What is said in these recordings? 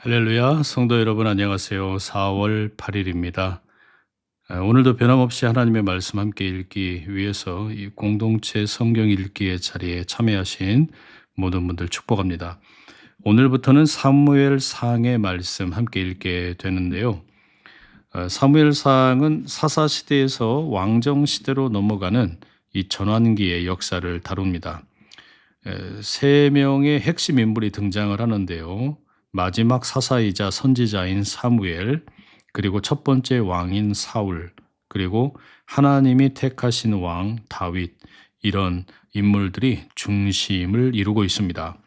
할렐루야, 성도 여러분 안녕하세요. 4월 8일입니다. 오늘도 변함없이 하나님의 말씀 함께 읽기 위해서 이 공동체 성경 읽기의 자리에 참여하신 모든 분들 축복합니다. 오늘부터는 사무엘상의 말씀 함께 읽게 되는데요. 사무엘상은 사사시대에서 왕정시대로 넘어가는 이 전환기의 역사를 다룹니다. 세 명의 핵심 인물이 등장을 하는데요. 마지막 사사이자 선지자인 사무엘, 그리고 첫 번째 왕인 사울, 그리고 하나님이 택하신 왕 다윗, 이런 인물들이 중심을 이루고 있습니다.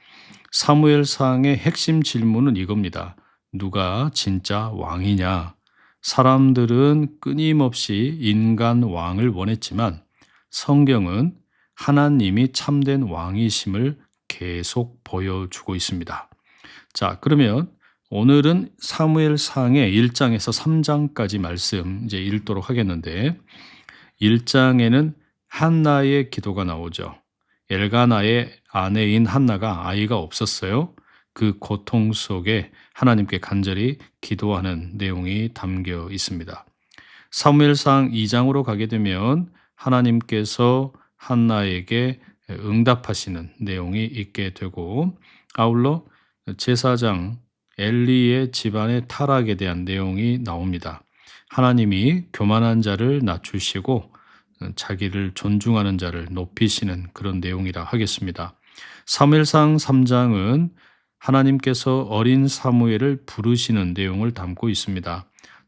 사무엘상의 핵심 질문은 이겁니다. 누가 진짜 왕이냐? 사람들은 끊임없이 인간 왕을 원했지만 성경은 하나님이 참된 왕이심을 계속 보여주고 있습니다. 자, 그러면 오늘은 사무엘상의 1장에서 3장까지 말씀 이제 읽도록 하겠는데, 1장에는 한나의 기도가 나오죠. 엘가나의 아내인 한나가 아이가 없었어요. 그 고통 속에 하나님께 간절히 기도하는 내용이 담겨 있습니다. 사무엘상 2장으로 가게 되면 하나님께서 한나에게 응답하시는 내용이 있게 되고, 아울러 제사장 엘리의 집안의 타락에 대한 내용이 나옵니다. 하나님이 교만한 자를 낮추시고 자기를 존중하는 자를 높이시는 그런 내용이라 하겠습니다. 사무엘상 3장은 하나님께서 어린 사무엘을 부르시는 내용을 담고 있습니다.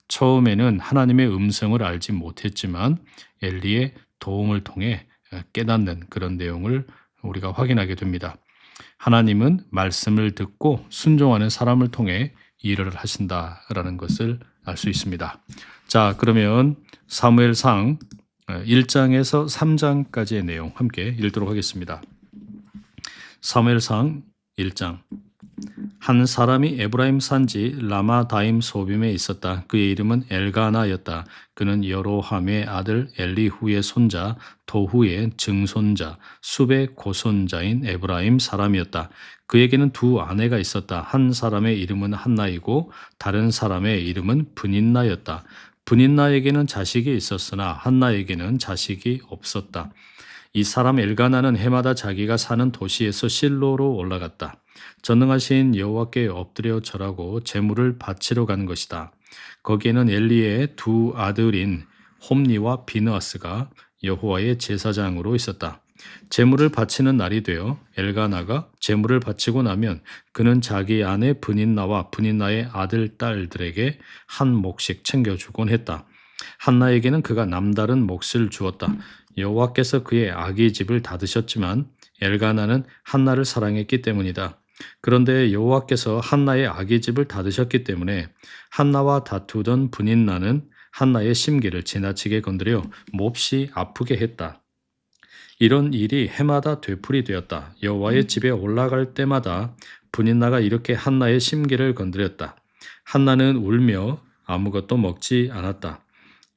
처음에는 하나님의 음성을 알지 못했지만 엘리의 도움을 통해 깨닫는 그런 내용을 우리가 확인하게 됩니다. 하나님은 말씀을 듣고 순종하는 사람을 통해 일을 하신다라는 것을 알 수 있습니다. 자, 그러면 사무엘상 1장에서 3장까지의 내용 함께 읽도록 하겠습니다. 사무엘상 1장. 한 사람이 에브라임 산지 라마다임 소빔에 있었다. 그의 이름은 엘가나였다. 그는 여로함의 아들 엘리후의 손자 도후의 증손자 숲의 고손자인 에브라임 사람이었다. 그에게는 두 아내가 있었다. 한 사람의 이름은 한나이고 다른 사람의 이름은 브닌나였다. 브닌나에게는 자식이 있었으나 한나에게는 자식이 없었다. 이 사람 엘가나는 해마다 자기가 사는 도시에서 실로로 올라갔다. 전능하신 여호와께 엎드려 절하고 제물을 바치러 간 것이다. 거기에는 엘리의 두 아들인 홈니와 비느하스가 여호와의 제사장으로 있었다. 제물을 바치는 날이 되어 엘가나가 제물을 바치고 나면 그는 자기 아내 브닌나와 브닌나의 아들 딸들에게 한 몫씩 챙겨주곤 했다. 한나에게는 그가 남다른 몫을 주었다. 여호와께서 그의 아기 집을 닫으셨지만 엘가나는 한나를 사랑했기 때문이다. 그런데 여호와께서 한나의 아기 집을 닫으셨기 때문에 한나와 다투던 브닌나는 한나의 심기를 지나치게 건드려 몹시 아프게 했다. 이런 일이 해마다 되풀이되었다. 여호와의 집에 올라갈 때마다 브닌나가 이렇게 한나의 심기를 건드렸다. 한나는 울며 아무것도 먹지 않았다.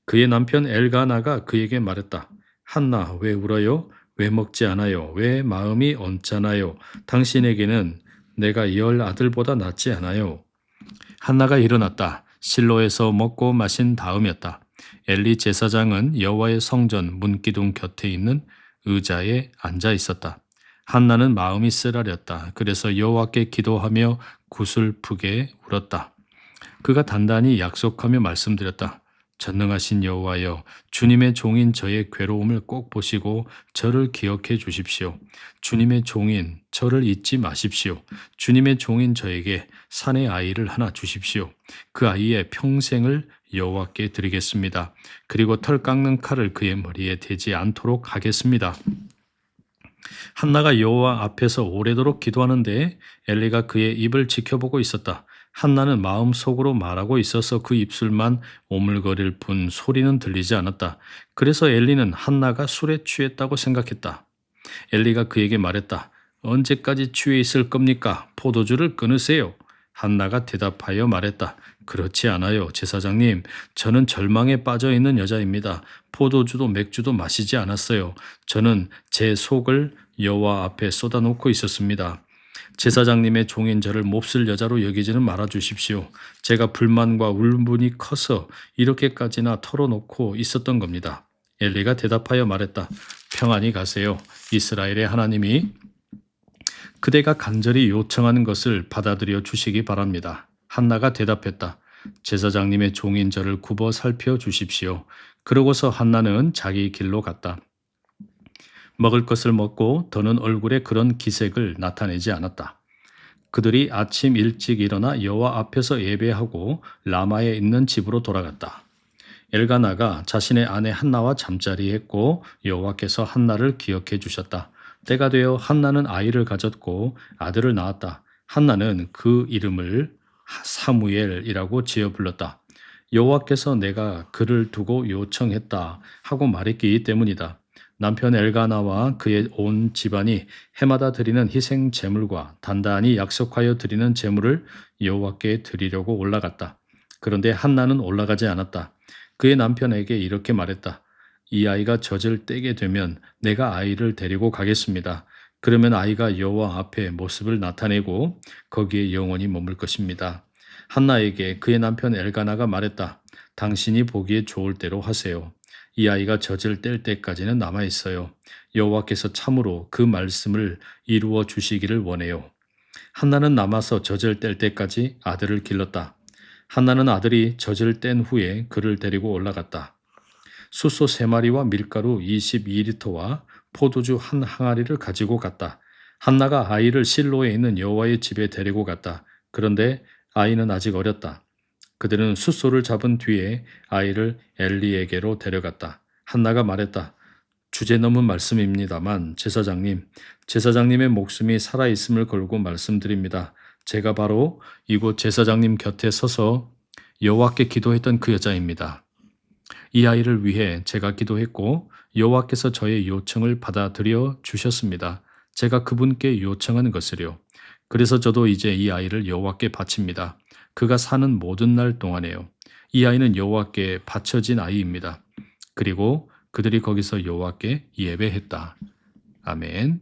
그의 남편 엘가나가 그에게 말했다. 한나, 왜 울어요? 왜 먹지 않아요? 왜 마음이 언짢아요? 당신에게는 내가 10 아들보다 낫지 않아요? 한나가 일어났다. 실로에서 먹고 마신 다음이었다. 엘리 제사장은 여호와의 성전 문기둥 곁에 있는 의자에 앉아 있었다. 한나는 마음이 쓰라렸다. 그래서 여호와께 기도하며 구슬프게 울었다. 그가 단단히 약속하며 말씀드렸다. 전능하신 여호와여, 주님의 종인 저의 괴로움을 꼭 보시고 저를 기억해 주십시오. 주님의 종인 저를 잊지 마십시오. 주님의 종인 저에게 사내 아이를 하나 주십시오. 그 아이의 평생을 여호와께 드리겠습니다. 그리고 털 깎는 칼을 그의 머리에 대지 않도록 하겠습니다. 한나가 여호와 앞에서 오래도록 기도하는데 엘리가 그의 입을 지켜보고 있었다. 한나는 마음속으로 말하고 있어서 그 입술만 오물거릴 뿐 소리는 들리지 않았다. 그래서 엘리는 한나가 술에 취했다고 생각했다. 엘리가 그에게 말했다. 언제까지 취해 있을 겁니까? 포도주를 끊으세요. 한나가 대답하여 말했다. 그렇지 않아요, 제사장님. 저는 절망에 빠져 있는 여자입니다. 포도주도 맥주도 마시지 않았어요. 저는 제 속을 여호와 앞에 쏟아놓고 있었습니다. 제사장님의 종인 저를 몹쓸 여자로 여기지는 말아 주십시오. 제가 불만과 울분이 커서 이렇게까지나 털어놓고 있었던 겁니다. 엘리가 대답하여 말했다. 평안히 가세요. 이스라엘의 하나님이 그대가 간절히 요청하는 것을 받아들여 주시기 바랍니다. 한나가 대답했다. 제사장님의 종인 저를 굽어 살펴 주십시오. 그러고서 한나는 자기 길로 갔다. 먹을 것을 먹고 더는 얼굴에 그런 기색을 나타내지 않았다. 그들이 아침 일찍 일어나 여호와 앞에서 예배하고 라마에 있는 집으로 돌아갔다. 엘가나가 자신의 아내 한나와 잠자리했고 여호와께서 한나를 기억해 주셨다. 때가 되어 한나는 아이를 가졌고 아들을 낳았다. 한나는 그 이름을 사무엘이라고 지어 불렀다. 여호와께서 내가 그를 두고 요청했다 하고 말했기 때문이다. 남편 엘가나와 그의 온 집안이 해마다 드리는 희생 제물과 단단히 약속하여 드리는 제물을 여호와께 드리려고 올라갔다. 그런데 한나는 올라가지 않았다. 그의 남편에게 이렇게 말했다. 이 아이가 젖을 떼게 되면 내가 아이를 데리고 가겠습니다. 그러면 아이가 여호와 앞에 모습을 나타내고 거기에 영원히 머물 것입니다. 한나에게 그의 남편 엘가나가 말했다. 당신이 보기에 좋을 대로 하세요. 이 아이가 젖을 뗄 때까지는 남아 있어요. 여호와께서 참으로 그 말씀을 이루어 주시기를 원해요. 한나는 남아서 젖을 뗄 때까지 아들을 길렀다. 한나는 아들이 젖을 뗀 후에 그를 데리고 올라갔다. 숫소 3마리와 밀가루 22리터와 포도주 한 항아리를 가지고 갔다. 한나가 아이를 실로에 있는 여호와의 집에 데리고 갔다. 그런데 아이는 아직 어렸다. 그들은 숫소를 잡은 뒤에 아이를 엘리에게로 데려갔다. 한나가 말했다. 주제넘은 말씀입니다만 제사장님의 목숨이 살아있음을 걸고 말씀드립니다. 제가 바로 이곳 제사장님 곁에 서서 여호와께 기도했던 그 여자입니다. 이 아이를 위해 제가 기도했고 여호와께서 저의 요청을 받아들여 주셨습니다. 제가 그분께 요청한 것을요. 그래서 저도 이제 이 아이를 여호와께 바칩니다. 그가 사는 모든 날 동안에요. 이 아이는 여호와께 바쳐진 아이입니다. 그리고 그들이 거기서 여호와께 예배했다. 아멘.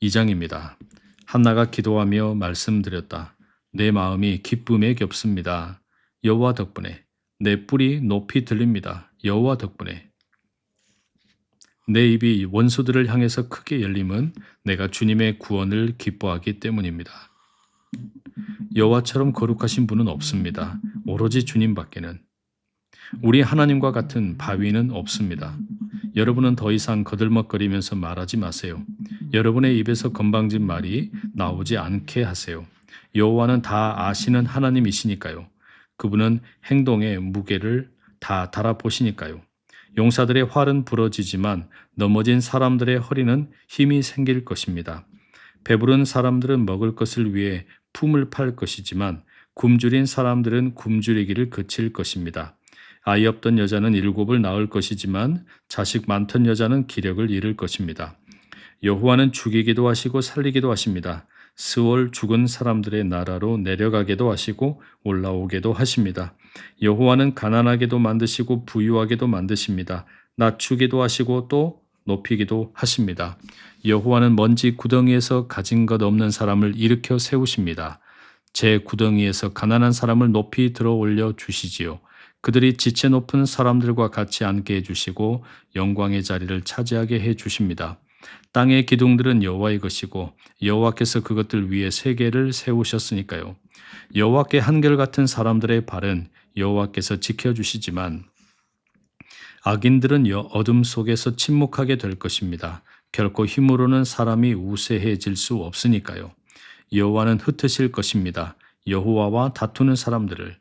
2장입니다. 한나가 기도하며 말씀드렸다. 내 마음이 기쁨에 겹습니다. 여호와 덕분에. 내 뿔이 높이 들립니다. 여호와 덕분에. 내 입이 원수들을 향해서 크게 열림은 내가 주님의 구원을 기뻐하기 때문입니다. 여호와처럼 거룩하신 분은 없습니다. 오로지 주님밖에는. 우리 하나님과 같은 바위는 없습니다. 여러분은 더 이상 거들먹거리면서 말하지 마세요. 여러분의 입에서 건방진 말이 나오지 않게 하세요. 여호와는 다 아시는 하나님이시니까요. 그분은 행동의 무게를 다 달아보시니까요. 용사들의 활은 부러지지만 넘어진 사람들의 허리는 힘이 생길 것입니다. 배부른 사람들은 먹을 것을 위해 품을 팔 것이지만 굶주린 사람들은 굶주리기를 그칠 것입니다. 아이 없던 여자는 7을 낳을 것이지만 자식 많던 여자는 기력을 잃을 것입니다. 여호와는 죽이기도 하시고 살리기도 하십니다. 스월 죽은 사람들의 나라로 내려가게도 하시고 올라오게도 하십니다. 여호와는 가난하게도 만드시고 부유하게도 만드십니다. 낮추기도 하시고 또 높이기도 하십니다. 여호와는 먼지 구덩이에서 가진 것 없는 사람을 일으켜 세우십니다. 제 구덩이에서 가난한 사람을 높이 들어 올려 주시지요. 그들이 지체 높은 사람들과 같이 앉게 해주시고 영광의 자리를 차지하게 해주십니다. 땅의 기둥들은 여호와의 것이고 여호와께서 그것들 위에 세계를 세우셨으니까요. 여호와께 한결같은 사람들의 발은 여호와께서 지켜주시지만 악인들은 어둠 속에서 침묵하게 될 것입니다. 결코 힘으로는 사람이 우세해질 수 없으니까요. 여호와는 흩으실 것입니다. 여호와와 다투는 사람들을.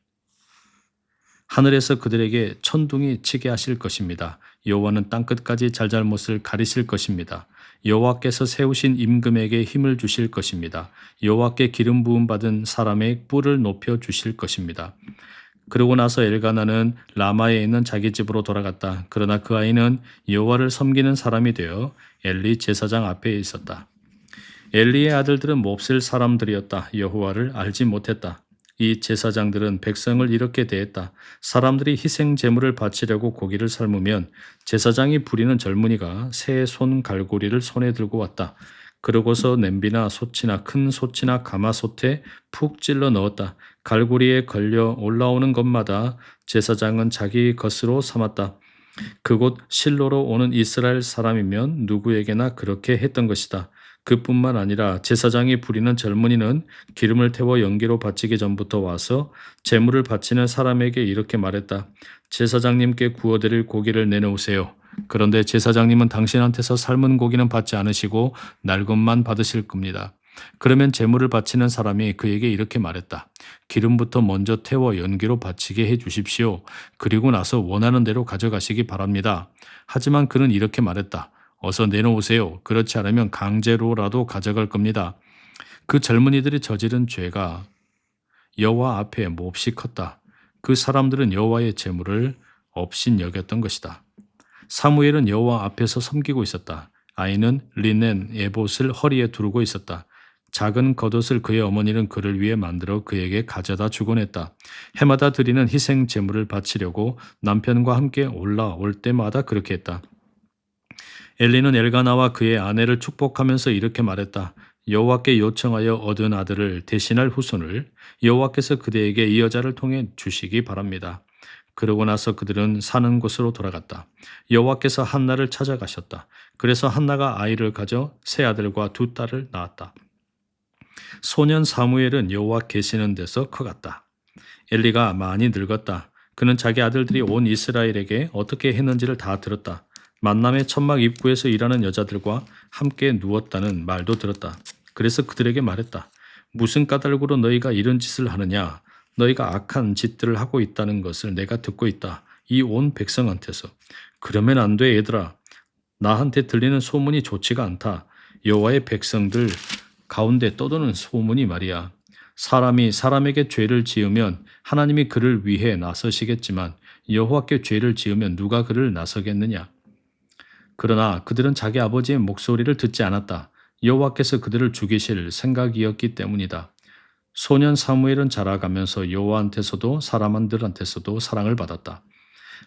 하늘에서 그들에게 천둥이 치게 하실 것입니다. 여호와는 땅끝까지 잘잘못을 가리실 것입니다. 여호와께서 세우신 임금에게 힘을 주실 것입니다. 여호와께 기름 부음 받은 사람의 뿔을 높여 주실 것입니다. 그러고 나서 엘가나는 라마에 있는 자기 집으로 돌아갔다. 그러나 그 아이는 여호와를 섬기는 사람이 되어 엘리 제사장 앞에 있었다. 엘리의 아들들은 몹쓸 사람들이었다. 여호와를 알지 못했다. 이 제사장들은 백성을 이렇게 대했다. 사람들이 희생 제물을 바치려고 고기를 삶으면 제사장이 부리는 젊은이가 새 손 갈고리를 손에 들고 왔다. 그러고서 냄비나 솥이나 큰 솥이나 가마솥에 푹 찔러 넣었다. 갈고리에 걸려 올라오는 것마다 제사장은 자기 것으로 삼았다. 그곳 실로로 오는 이스라엘 사람이면 누구에게나 그렇게 했던 것이다. 그뿐만 아니라 제사장이 부리는 젊은이는 기름을 태워 연기로 바치기 전부터 와서 제물을 바치는 사람에게 이렇게 말했다. 제사장님께 구워드릴 고기를 내놓으세요. 그런데 제사장님은 당신한테서 삶은 고기는 받지 않으시고 날 것만 받으실 겁니다. 그러면 제물을 바치는 사람이 그에게 이렇게 말했다. 기름부터 먼저 태워 연기로 바치게 해 주십시오. 그리고 나서 원하는 대로 가져가시기 바랍니다. 하지만 그는 이렇게 말했다. 어서 내놓으세요. 그렇지 않으면 강제로라도 가져갈 겁니다. 그 젊은이들이 저지른 죄가 여호와 앞에 몹시 컸다. 그 사람들은 여호와의 제물을 업신 여겼던 것이다. 사무엘은 여호와 앞에서 섬기고 있었다. 아이는 리넨 에봇을 허리에 두르고 있었다. 작은 겉옷을 그의 어머니는 그를 위해 만들어 그에게 가져다 주곤 했다. 해마다 드리는 희생 제물을 바치려고 남편과 함께 올라올 때마다 그렇게 했다. 엘리는 엘가나와 그의 아내를 축복하면서 이렇게 말했다. 여호와께 요청하여 얻은 아들을 대신할 후손을 여호와께서 그대에게 이 여자를 통해 주시기 바랍니다. 그러고 나서 그들은 사는 곳으로 돌아갔다. 여호와께서 한나를 찾아가셨다. 그래서 한나가 아이를 가져 세 아들과 두 딸을 낳았다. 소년 사무엘은 여호와 계시는 데서 커갔다. 엘리가 많이 늙었다. 그는 자기 아들들이 온 이스라엘에게 어떻게 했는지를 다 들었다. 만남의 천막 입구에서 일하는 여자들과 함께 누웠다는 말도 들었다. 그래서 그들에게 말했다. 무슨 까닭으로 너희가 이런 짓을 하느냐? 너희가 악한 짓들을 하고 있다는 것을 내가 듣고 있다. 이 온 백성한테서. 그러면 안 돼, 얘들아. 나한테 들리는 소문이 좋지가 않다. 여호와의 백성들 가운데 떠도는 소문이 말이야. 사람이 사람에게 죄를 지으면 하나님이 그를 위해 나서시겠지만 여호와께 죄를 지으면 누가 그를 나서겠느냐? 그러나 그들은 자기 아버지의 목소리를 듣지 않았다. 여호와께서 그들을 죽이실 생각이었기 때문이다. 소년 사무엘은 자라가면서 여호와한테서도 사람들한테서도 사랑을 받았다.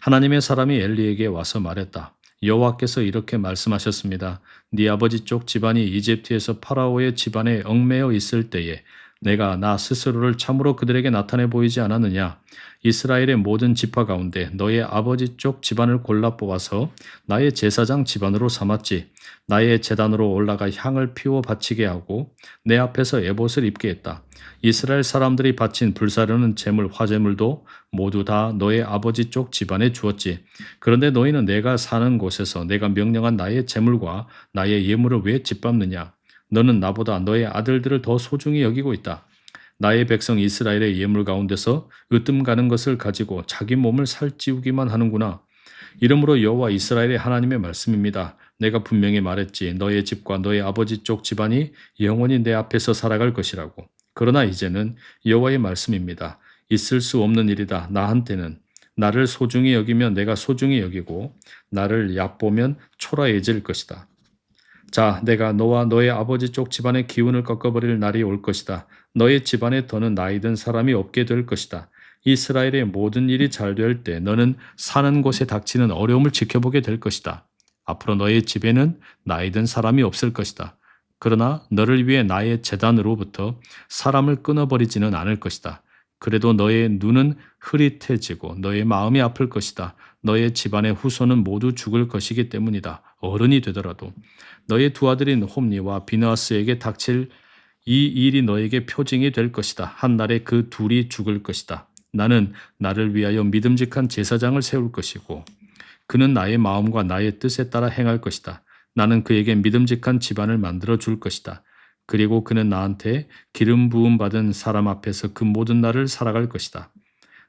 하나님의 사람이 엘리에게 와서 말했다. 여호와께서 이렇게 말씀하셨습니다. 네 아버지 쪽 집안이 이집트에서 파라오의 집안에 얽매여 있을 때에 내가 나 스스로를 참으로 그들에게 나타내 보이지 않았느냐? 이스라엘의 모든 지파 가운데 너의 아버지 쪽 집안을 골라 뽑아서 나의 제사장 집안으로 삼았지. 나의 제단으로 올라가 향을 피워 바치게 하고 내 앞에서 에봇을 입게 했다. 이스라엘 사람들이 바친 불사르는 제물 화제물도 모두 다 너의 아버지 쪽 집안에 주었지. 그런데 너희는 내가 사는 곳에서 내가 명령한 나의 제물과 나의 예물을 왜 짓밟느냐? 너는 나보다 너의 아들들을 더 소중히 여기고 있다. 나의 백성 이스라엘의 예물 가운데서 으뜸 가는 것을 가지고 자기 몸을 살찌우기만 하는구나. 이러므로 여호와 이스라엘의 하나님의 말씀입니다. 내가 분명히 말했지. 너의 집과 너의 아버지 쪽 집안이 영원히 내 앞에서 살아갈 것이라고. 그러나 이제는 여호와의 말씀입니다. 있을 수 없는 일이다. 나한테는. 나를 소중히 여기면 내가 소중히 여기고 나를 얕보면 초라해질 것이다. 자, 내가 너와 너의 아버지 쪽 집안의 기운을 꺾어버릴 날이 올 것이다. 너의 집안에 더는 나이 든 사람이 없게 될 것이다. 이스라엘의 모든 일이 잘 될 때 너는 사는 곳에 닥치는 어려움을 지켜보게 될 것이다. 앞으로 너의 집에는 나이 든 사람이 없을 것이다. 그러나 너를 위해 나의 제단으로부터 사람을 끊어버리지는 않을 것이다. 그래도 너의 눈은 흐릿해지고 너의 마음이 아플 것이다. 너의 집안의 후손은 모두 죽을 것이기 때문이다. 어른이 되더라도. 너의 두 아들인 홈니와 비느하스에게 닥칠 이 일이 너에게 표징이 될 것이다. 한날에 그 둘이 죽을 것이다. 나는 나를 위하여 믿음직한 제사장을 세울 것이고 그는 나의 마음과 나의 뜻에 따라 행할 것이다. 나는 그에게 믿음직한 집안을 만들어 줄 것이다. 그리고 그는 나한테 기름 부음 받은 사람 앞에서 그 모든 날을 살아갈 것이다.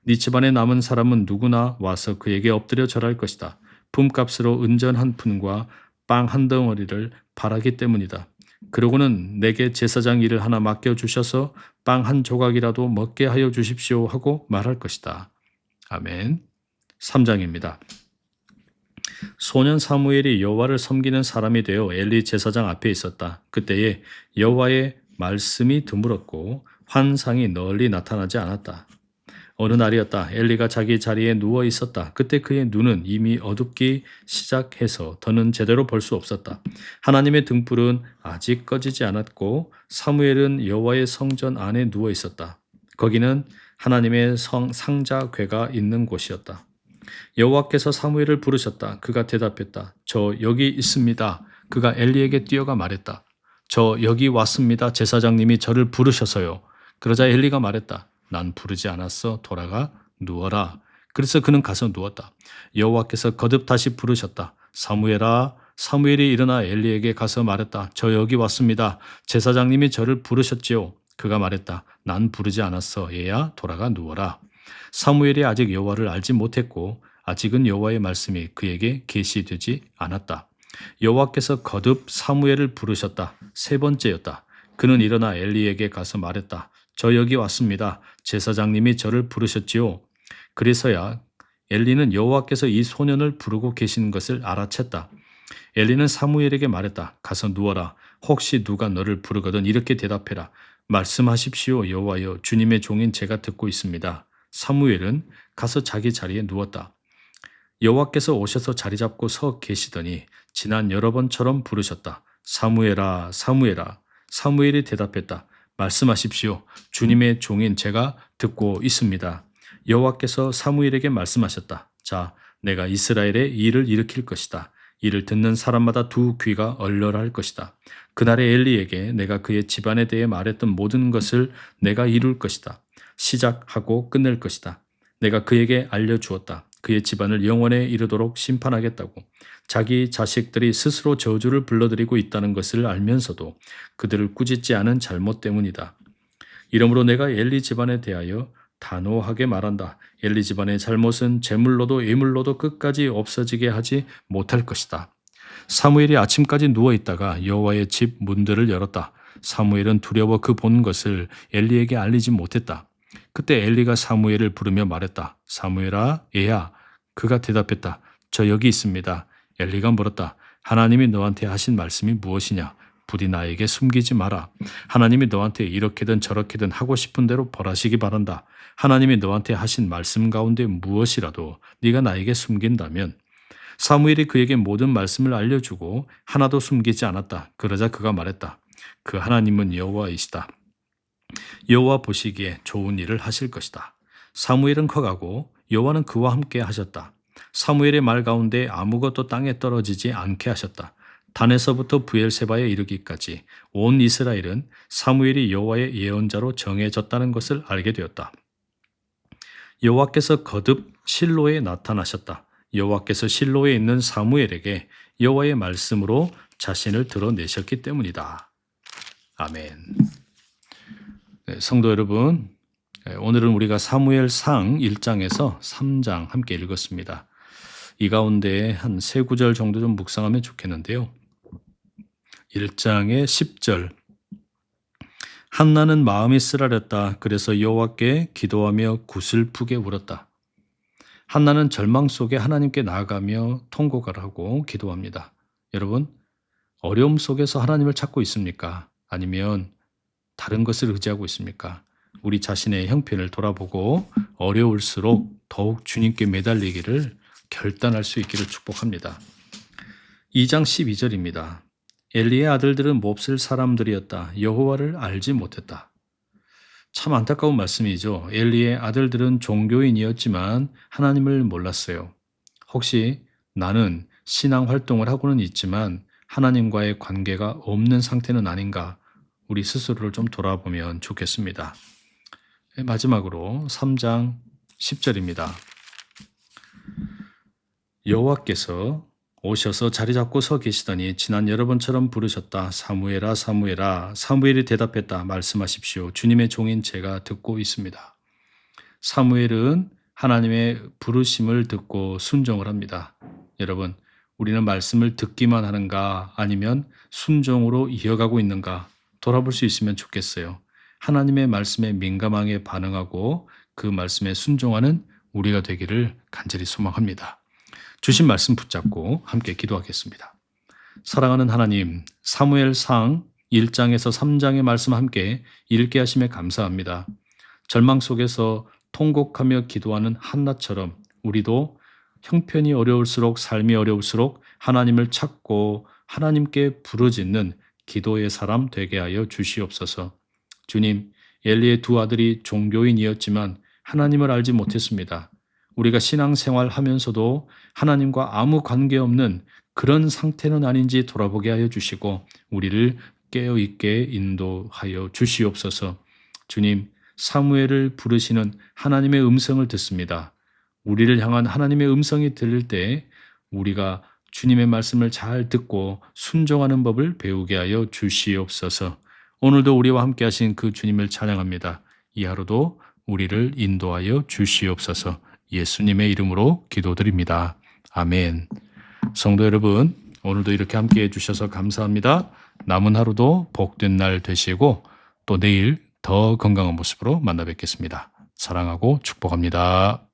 네 집안에 남은 사람은 누구나 와서 그에게 엎드려 절할 것이다. 품값으로 은전 한 푼과 빵 한 덩어리를 바라기 때문이다. 그러고는 내게 제사장 일을 하나 맡겨주셔서 빵 한 조각이라도 먹게 하여 주십시오 하고 말할 것이다. 아멘. 3장입니다. 소년 사무엘이 여호와를 섬기는 사람이 되어 엘리 제사장 앞에 있었다. 그때에 여호와의 말씀이 드물었고 환상이 널리 나타나지 않았다. 어느 날이었다. 엘리가 자기 자리에 누워 있었다. 그때 그의 눈은 이미 어둡기 시작해서 더는 제대로 볼 수 없었다. 하나님의 등불은 아직 꺼지지 않았고 사무엘은 여호와의 성전 안에 누워 있었다. 거기는 하나님의 상자궤가 있는 곳이었다. 여호와께서 사무엘을 부르셨다. 그가 대답했다. 저 여기 있습니다. 그가 엘리에게 뛰어가 말했다. 저 여기 왔습니다. 제사장님이 저를 부르셔서요. 그러자 엘리가 말했다. 난 부르지 않았어. 돌아가 누워라. 그래서 그는 가서 누웠다. 여호와께서 거듭 다시 부르셨다. 사무엘아. 사무엘이 일어나 엘리에게 가서 말했다. 저 여기 왔습니다. 제사장님이 저를 부르셨지요. 그가 말했다. 난 부르지 않았어. 얘야 돌아가 누워라. 사무엘이 아직 여호와를 알지 못했고 아직은 여호와의 말씀이 그에게 계시되지 않았다. 여호와께서 거듭 사무엘을 부르셨다. 세 번째였다. 그는 일어나 엘리에게 가서 말했다. 저 여기 왔습니다. 제사장님이 저를 부르셨지요. 그래서야 엘리는 여호와께서 이 소년을 부르고 계신 것을 알아챘다. 엘리는 사무엘에게 말했다. 가서 누워라. 혹시 누가 너를 부르거든 이렇게 대답해라. 말씀하십시오 여호와여. 주님의 종인 제가 듣고 있습니다. 사무엘은 가서 자기 자리에 누웠다. 여호와께서 오셔서 자리 잡고 서 계시더니 지난 여러 번처럼 부르셨다. 사무엘아, 사무엘아. 사무엘이 대답했다. 말씀하십시오. 주님의 종인 제가 듣고 있습니다. 여호와께서 사무엘에게 말씀하셨다. 자, 내가 이스라엘에 일을 일으킬 것이다. 이를 듣는 사람마다 두 귀가 얼얼할 것이다. 그날의 엘리에게 내가 그의 집안에 대해 말했던 모든 것을 내가 이룰 것이다. 시작하고 끝낼 것이다. 내가 그에게 알려주었다. 그의 집안을 영원에 이르도록 심판하겠다고. 자기 자식들이 스스로 저주를 불러들이고 있다는 것을 알면서도 그들을 꾸짖지 않은 잘못 때문이다. 이러므로 내가 엘리 집안에 대하여 단호하게 말한다. 엘리 집안의 잘못은 제물로도 예물로도 끝까지 없어지게 하지 못할 것이다. 사무엘이 아침까지 누워있다가 여호와의 집 문들을 열었다. 사무엘은 두려워 그 본 것을 엘리에게 알리지 못했다. 그때 엘리가 사무엘을 부르며 말했다. 사무엘아, 얘야. 그가 대답했다. 저 여기 있습니다. 엘리가 물었다. 하나님이 너한테 하신 말씀이 무엇이냐? 부디 나에게 숨기지 마라. 하나님이 너한테 이렇게든 저렇게든 하고 싶은 대로 벌하시기 바란다. 하나님이 너한테 하신 말씀 가운데 무엇이라도 네가 나에게 숨긴다면. 사무엘이 그에게 모든 말씀을 알려주고 하나도 숨기지 않았다. 그러자 그가 말했다. 그 하나님은 여호와이시다. 여호와 보시기에 좋은 일을 하실 것이다. 사무엘은 커가고 여호와는 그와 함께 하셨다. 사무엘의 말 가운데 아무것도 땅에 떨어지지 않게 하셨다. 단에서부터 브엘세바에 이르기까지 온 이스라엘은 사무엘이 여호와의 예언자로 정해졌다는 것을 알게 되었다. 여호와께서 거듭 실로에 나타나셨다. 여호와께서 실로에 있는 사무엘에게 여호와의 말씀으로 자신을 드러내셨기 때문이다. 아멘. 네, 성도 여러분, 오늘은 우리가 사무엘상 1장에서 3장 함께 읽었습니다. 이 가운데 한 3구절 정도 좀 묵상하면 좋겠는데요. 1장의 10절. 한나는 마음이 쓰라렸다. 그래서 여호와께 기도하며 구슬프게 울었다. 한나는 절망 속에 하나님께 나아가며 통곡을 하고 기도합니다. 여러분, 어려움 속에서 하나님을 찾고 있습니까? 아니면 다른 것을 의지하고 있습니까? 우리 자신의 형편을 돌아보고 어려울수록 더욱 주님께 매달리기를 결단할 수 있기를 축복합니다. 2장 12절입니다. 엘리의 아들들은 몹쓸 사람들이었다. 여호와를 알지 못했다. 참 안타까운 말씀이죠. 엘리의 아들들은 종교인이었지만 하나님을 몰랐어요. 혹시 나는 신앙 활동을 하고는 있지만 하나님과의 관계가 없는 상태는 아닌가? 우리 스스로를 좀 돌아보면 좋겠습니다. 마지막으로 3장 10절입니다. 여호와께서 오셔서 자리 잡고 서 계시더니 지난 여러 번처럼 부르셨다. 사무엘아, 사무엘아. 사무엘이 대답했다. 말씀하십시오. 주님의 종인 제가 듣고 있습니다. 사무엘은 하나님의 부르심을 듣고 순종을 합니다. 여러분, 우리는 말씀을 듣기만 하는가 아니면 순종으로 이어가고 있는가 돌아볼 수 있으면 좋겠어요. 하나님의 말씀에 민감하게 반응하고 그 말씀에 순종하는 우리가 되기를 간절히 소망합니다. 주신 말씀 붙잡고 함께 기도하겠습니다. 사랑하는 하나님, 사무엘상 1장에서 3장의 말씀 함께 읽게 하심에 감사합니다. 절망 속에서 통곡하며 기도하는 한나처럼 우리도 형편이 어려울수록, 삶이 어려울수록 하나님을 찾고 하나님께 부르짖는 기도의 사람 되게 하여 주시옵소서. 주님, 엘리의 두 아들이 종교인이었지만 하나님을 알지 못했습니다. 우리가 신앙생활 하면서도 하나님과 아무 관계없는 그런 상태는 아닌지 돌아보게 하여 주시고 우리를 깨어있게 인도하여 주시옵소서. 주님, 사무엘을 부르시는 하나님의 음성을 듣습니다. 우리를 향한 하나님의 음성이 들릴 때 우리가 주님의 말씀을 잘 듣고 순종하는 법을 배우게 하여 주시옵소서. 오늘도 우리와 함께 하신 그 주님을 찬양합니다. 이 하루도 우리를 인도하여 주시옵소서. 예수님의 이름으로 기도드립니다. 아멘. 성도 여러분, 오늘도 이렇게 함께 해주셔서 감사합니다. 남은 하루도 복된 날 되시고 또 내일 더 건강한 모습으로 만나 뵙겠습니다. 사랑하고 축복합니다.